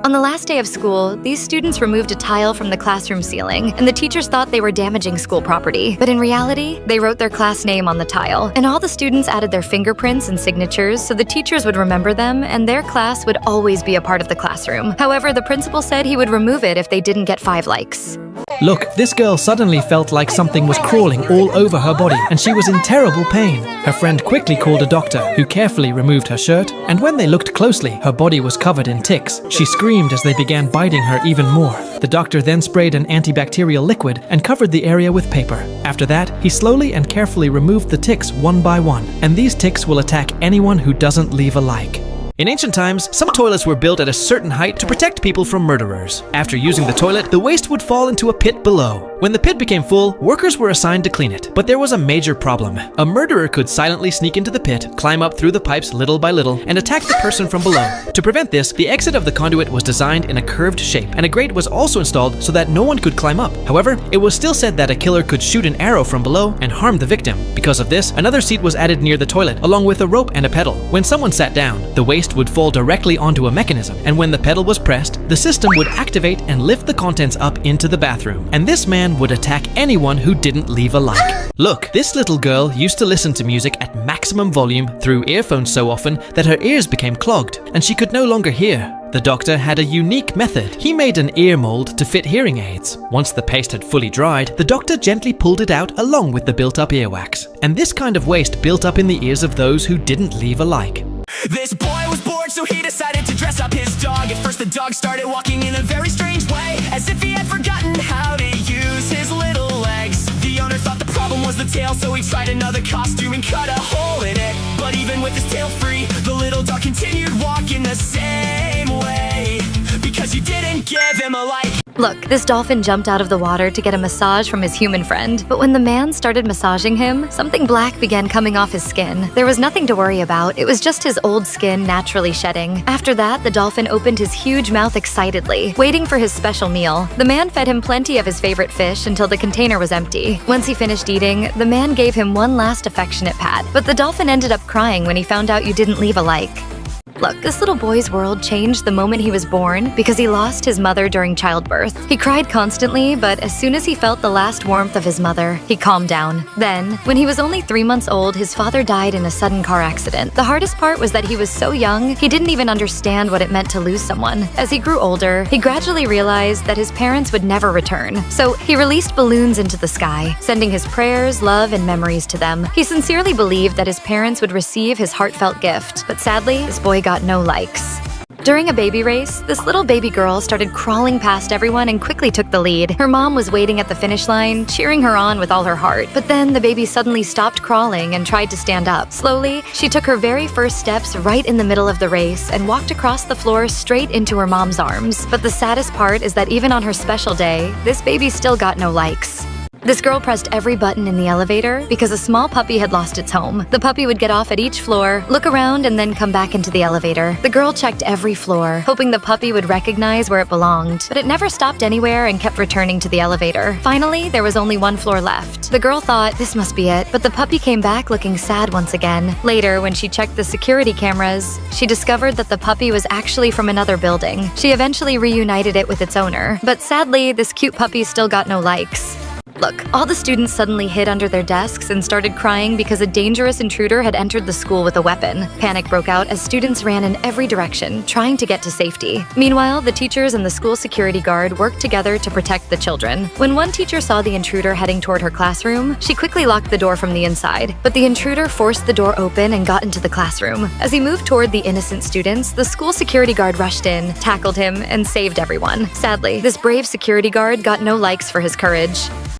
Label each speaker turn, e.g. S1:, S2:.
S1: On the last day of school, these students removed a tile from the classroom ceiling, and the teachers thought they were damaging school property. But in reality, they wrote their class name on the tile, and all the students added their fingerprints and signatures so the teachers would remember them and their class would always be a part of the classroom. However, the principal said he would remove it if they didn't get 5 likes.
S2: Look, this girl suddenly felt like something was crawling all over her body, and she was in terrible pain. Her friend quickly called a doctor, who carefully removed her shirt, and when they looked closely, her body was covered in ticks. She screamed as they began biting her even more. The doctor then sprayed an antibacterial liquid and covered the area with paper. After that, he slowly and carefully removed the ticks one by one, and these ticks will attack anyone who doesn't leave a like. In ancient times, some toilets were built at a certain height to protect people from murderers. After using the toilet, the waste would fall into a pit below. When the pit became full, workers were assigned to clean it. But there was a major problem. A murderer could silently sneak into the pit, climb up through the pipes little by little, and attack the person from below. To prevent this, the exit of the conduit was designed in a curved shape, and a grate was also installed so that no one could climb up. However, it was still said that a killer could shoot an arrow from below and harm the victim. Because of this, another seat was added near the toilet, along with a rope and a pedal. When someone sat down, the waste would fall directly onto a mechanism, and when the pedal was pressed, the system would activate and lift the contents up into the bathroom. And this man would attack anyone who didn't leave a like. Look, this little girl used to listen to music at maximum volume through earphones so often that her ears became clogged, and she could no longer hear. The doctor had a unique method. He made an ear mold to fit hearing aids. Once the paste had fully dried, the doctor gently pulled it out along with the built-up earwax. And this kind of waste built up in the ears of those who didn't leave a like.
S3: This boy was bored, so he decided to dress up his dog. At first the dog started walking in a very strange way, as if he had forgotten how to use his little legs. The owner thought the problem was the tail, so he tried another costume and cut a hole in it. But even with his tail free, the little dog continued walking the same way, because you didn't give him a like.
S1: Look, this dolphin jumped out of the water to get a massage from his human friend, but when the man started massaging him, something black began coming off his skin. There was nothing to worry about, it was just his old skin naturally shedding. After that, the dolphin opened his huge mouth excitedly, waiting for his special meal. The man fed him plenty of his favorite fish until the container was empty. Once he finished eating, the man gave him one last affectionate pat, but the dolphin ended up crying when he found out you didn't leave a like. Look, this little boy's world changed the moment he was born because he lost his mother during childbirth. He cried constantly, but as soon as he felt the last warmth of his mother, he calmed down. Then, when he was only 3 months old, his father died in a sudden car accident. The hardest part was that he was so young, he didn't even understand what it meant to lose someone. As he grew older, he gradually realized that his parents would never return. So he released balloons into the sky, sending his prayers, love, and memories to them. He sincerely believed that his parents would receive his heartfelt gift, but sadly, this boy got no likes. During a baby race, this little baby girl started crawling past everyone and quickly took the lead. Her mom was waiting at the finish line, cheering her on with all her heart. But then the baby suddenly stopped crawling and tried to stand up. Slowly, she took her very first steps right in the middle of the race and walked across the floor straight into her mom's arms. But the saddest part is that even on her special day, this baby still got no likes. This girl pressed every button in the elevator because a small puppy had lost its home. The puppy would get off at each floor, look around, and then come back into the elevator. The girl checked every floor, hoping the puppy would recognize where it belonged, but it never stopped anywhere and kept returning to the elevator. Finally, there was only one floor left. The girl thought, this must be it, but the puppy came back looking sad once again. Later, when she checked the security cameras, she discovered that the puppy was actually from another building. She eventually reunited it with its owner, but sadly, this cute puppy still got no likes. Look, all the students suddenly hid under their desks and started crying because a dangerous intruder had entered the school with a weapon. Panic broke out as students ran in every direction, trying to get to safety. Meanwhile, the teachers and the school security guard worked together to protect the children. When one teacher saw the intruder heading toward her classroom, she quickly locked the door from the inside. But the intruder forced the door open and got into the classroom. As he moved toward the innocent students, the school security guard rushed in, tackled him, and saved everyone. Sadly, this brave security guard got no likes for his courage.